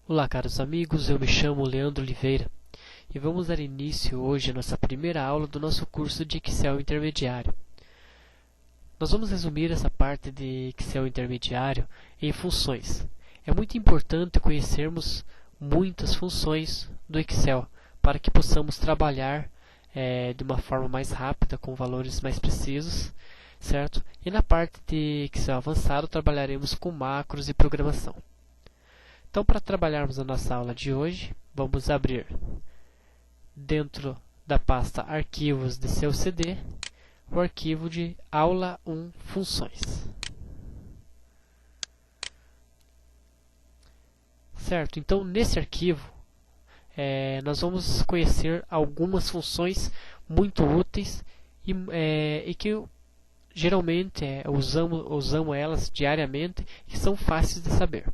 Olá, caros amigos, eu me chamo Leandro Oliveira e vamos dar início hoje à nossa primeira aula do nosso curso de Excel Intermediário. Nós vamos resumir essa parte de Excel Intermediário em funções. É muito importante conhecermos muitas funções do Excel para que possamos trabalhar de uma forma mais rápida, com valores mais precisos, certo? E na parte de Excel avançado trabalharemos com macros e programação. Então, para trabalharmos a nossa aula de hoje, vamos abrir dentro da pasta Arquivos de seu CD o arquivo de Aula 1 Funções. Certo? Então, nesse arquivo, nós vamos conhecer algumas funções muito úteis e que geralmente usamos elas diariamente e são fáceis de saber.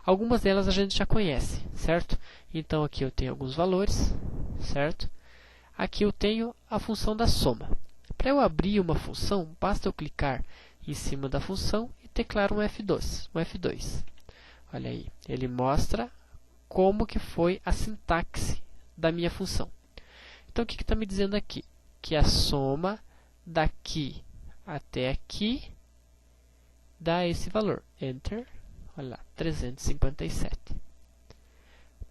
Algumas delas a gente já conhece, certo? Então aqui eu tenho alguns valores, certo? Aqui eu tenho a função da soma. Para eu abrir uma função, basta eu clicar em cima da função e teclar um F2. Olha aí, ele mostra como que foi a sintaxe da minha função. Então o que está me dizendo aqui? Que a soma daqui até aqui dá esse valor. Enter. Olha lá, 357.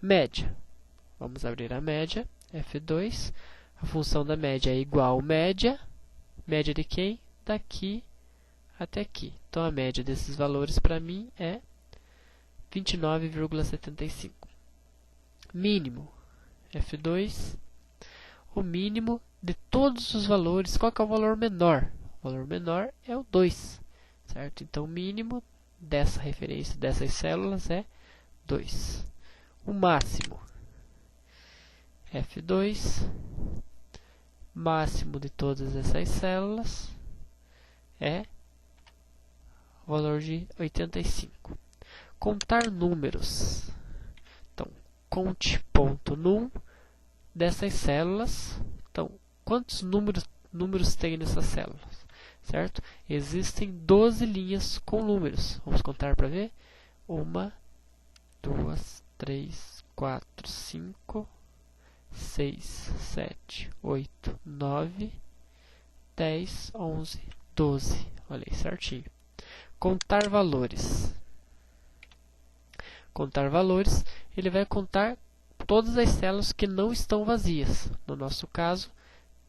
Média. Vamos abrir a média. F2. A função da média é igual média. Média de quem? Daqui até aqui. Então, a média desses valores para mim é 29,75. Mínimo. F2. O mínimo de todos os valores. Qual que é o valor menor? O valor menor é o 2. Certo? Então, o mínimo dessa referência, dessas células, é 2. O máximo, F2, máximo de todas essas células é o valor de 85. Contar números. Então, conte.num dessas células. Então, quantos números tem nessas células? Certo? Existem 12 linhas com números. Vamos contar para ver. 1, 2, 3, 4, 5, 6, 7, 8, 9, 10, 11, 12. Olha aí, certinho. Contar valores. Contar valores, ele vai contar todas as células que não estão vazias. No nosso caso,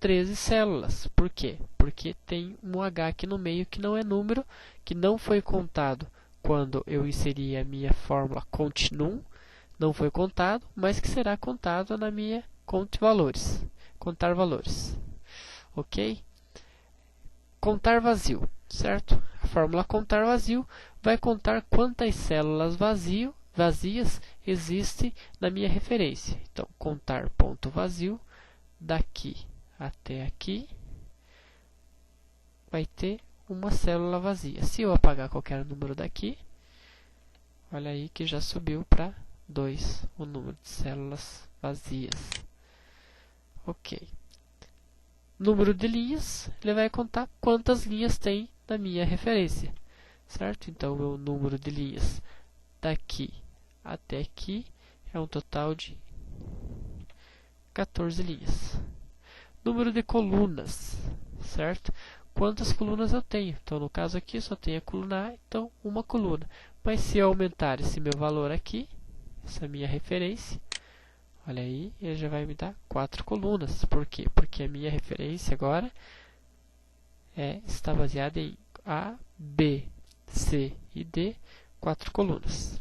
13 células. Por quê? Porque tem um H aqui no meio que não é número, que não foi contado quando eu inseri a minha fórmula conte.num, não foi contado, mas que será contado na minha contar valores. Ok? Contar vazio, certo? A fórmula contar vazio vai contar quantas células vazias existem na minha referência. Então, contar ponto vazio daqui até aqui vai ter uma célula vazia. Se eu apagar qualquer número daqui, olha aí que já subiu para 2 o número de células vazias. Ok. Número de linhas, ele vai contar quantas linhas tem na minha referência. Certo? Então, o meu número de linhas daqui até aqui é um total de 14 linhas. Número de colunas, certo? Quantas colunas eu tenho? Então, no caso aqui, só tenho a coluna A, então uma coluna. Mas se eu aumentar esse meu valor aqui, essa minha referência, olha aí, ele já vai me dar 4 colunas. Por quê? Porque a minha referência agora está baseada em A, B, C e D, 4 colunas.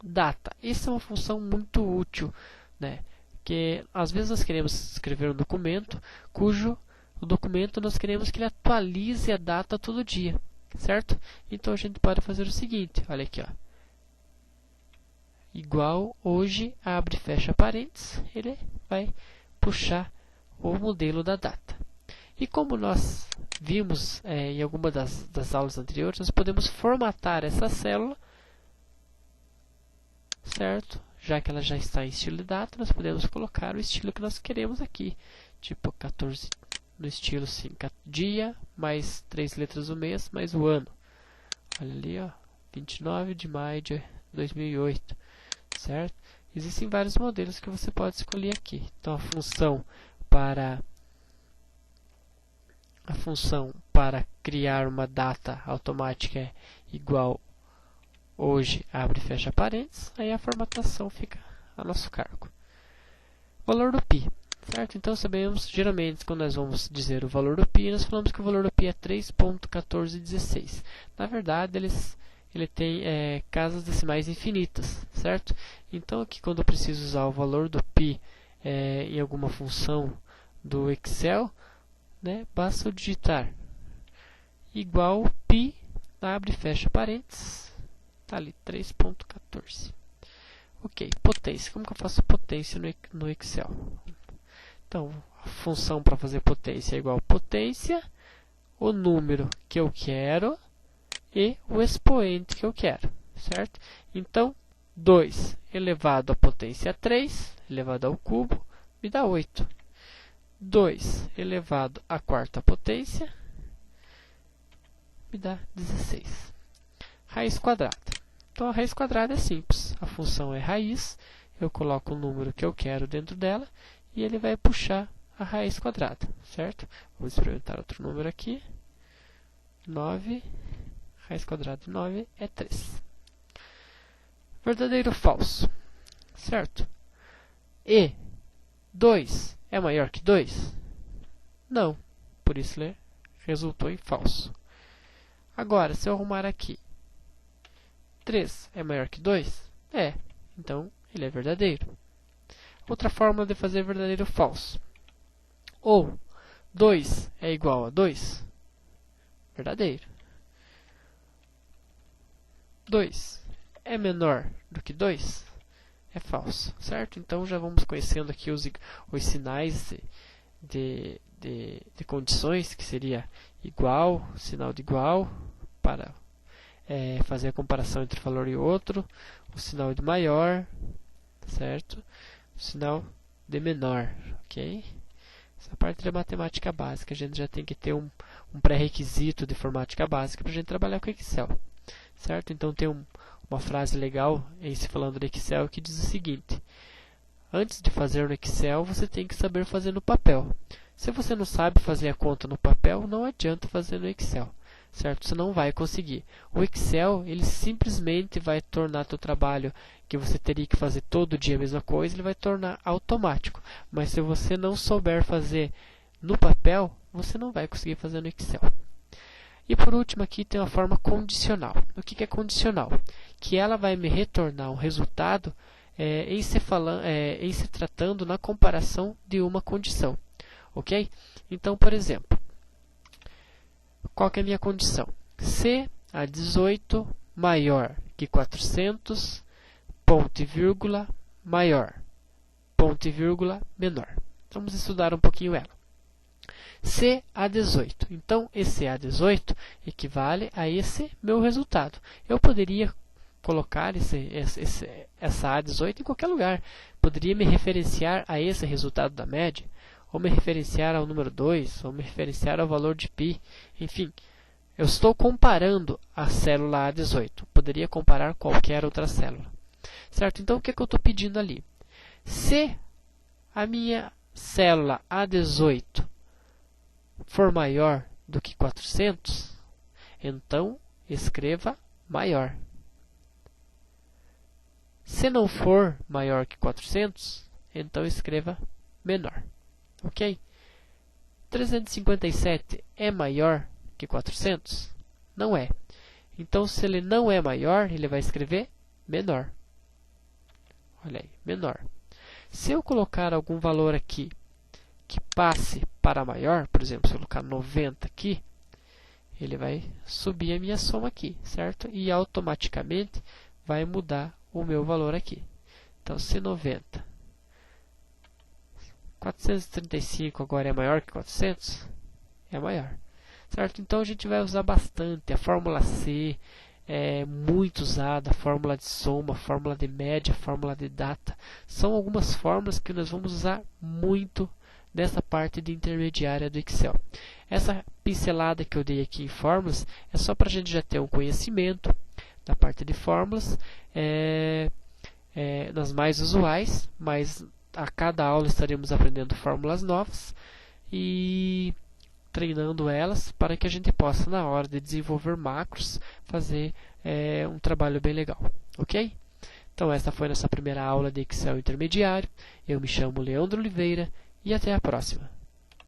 Data. Essa é uma função muito útil, né? Que às vezes nós queremos escrever um documento cujo o documento nós queremos que ele atualize a data todo dia, certo? Então a gente pode fazer o seguinte, olha aqui, ó. Igual hoje, abre e fecha parênteses, ele vai puxar o modelo da data. E como nós vimos em alguma das aulas anteriores, nós podemos formatar essa célula, certo? Já que ela já está em estilo de data, nós podemos colocar o estilo que nós queremos aqui. Tipo 14, no estilo assim, dia, mais 3 letras do mês, mais o ano. Olha ali, ó, 29 de maio de 2008. certo? Existem vários modelos que você pode escolher aqui. Então a função para criar uma data automática é igual hoje, abre e fecha parênteses, aí a formatação fica a nosso cargo. Valor do π, certo? Então sabemos, geralmente, quando nós vamos dizer o valor do π, nós falamos que o valor do π é 3.1416. Na verdade, ele tem casas decimais infinitas, certo? Então aqui, quando eu preciso usar o valor do π em alguma função do Excel, né, basta eu digitar igual π, abre e fecha parênteses, está ali 3.14. Ok, potência. Como que eu faço potência no Excel? Então, a função para fazer potência é igual a potência, o número que eu quero e o expoente que eu quero, certo? Então, 2 elevado à potência 3, elevado ao cubo, me dá 8. 2 elevado à quarta potência, me dá 16. Raiz quadrada. Então, a raiz quadrada é simples. A função é raiz, eu coloco o número que eu quero dentro dela e ele vai puxar a raiz quadrada, certo? Vou experimentar outro número aqui. 9, raiz quadrada de 9 é 3. Verdadeiro ou falso, certo? E 2 é maior que 2? Não, por isso ele resultou em falso. Agora, se eu arrumar aqui, 3 é maior que 2? É, então ele é verdadeiro. Outra forma de fazer verdadeiro ou falso. Ou 2 é igual a 2? Verdadeiro. 2 é menor do que 2? É falso, certo? Então já vamos conhecendo aqui os sinais de condições, que seria igual, sinal de igual, para fazer a comparação entre valor e outro, o sinal de maior, certo? O sinal de menor, ok? Essa parte é matemática básica, a gente já tem que ter um pré-requisito de informática básica para a gente trabalhar com Excel, certo? Então tem uma frase legal em se falando de Excel que diz o seguinte: antes de fazer no Excel, você tem que saber fazer no papel. Se você não sabe fazer a conta no papel, não adianta fazer no Excel, certo? Você não vai conseguir. O Excel, ele simplesmente vai tornar teu trabalho, que você teria que fazer todo dia a mesma coisa, ele vai tornar automático. Mas se você não souber fazer no papel, você não vai conseguir fazer no Excel. E por último aqui tem uma forma condicional. O que é condicional? Que ela vai me retornar um resultado em se tratando na comparação de uma condição. Ok? Então, por exemplo, qual que é a minha condição? Se a 18 maior que 400, ponto e vírgula, maior, ponto e vírgula, menor. Vamos estudar um pouquinho ela. Se a 18. Então, esse A18 equivale a esse meu resultado. Eu poderia colocar essa A18 em qualquer lugar. Poderia me referenciar a esse resultado da média, ou me referenciar ao número 2, ou me referenciar ao valor de π. Enfim, eu estou comparando a célula A18. Poderia comparar qualquer outra célula. Certo? Então, o que eu estou pedindo ali? Se a minha célula A18 for maior do que 400, então escreva maior. Se não for maior que 400, então escreva menor. Ok? 357 é maior que 400? Não é. Então, se ele não é maior, ele vai escrever menor. Olha aí, menor. Se eu colocar algum valor aqui que passe para maior, por exemplo, se eu colocar 90 aqui, ele vai subir a minha soma aqui, certo? E automaticamente vai mudar o meu valor aqui. Então, se 90, 435 agora é maior que 400, é maior, certo? Então, a gente vai usar bastante a fórmula C, é muito usada, a fórmula de soma, a fórmula de média, a fórmula de data. São algumas fórmulas que nós vamos usar muito nessa parte de intermediária do Excel. Essa pincelada que eu dei aqui em fórmulas é só para a gente já ter um conhecimento da parte de fórmulas. nas mais usuais, mas a cada aula estaremos aprendendo fórmulas novas e treinando elas para que a gente possa, na hora de desenvolver macros, fazer um trabalho bem legal, ok? Então essa foi nossa primeira aula de Excel intermediário. Eu me chamo Leandro Oliveira e até a próxima.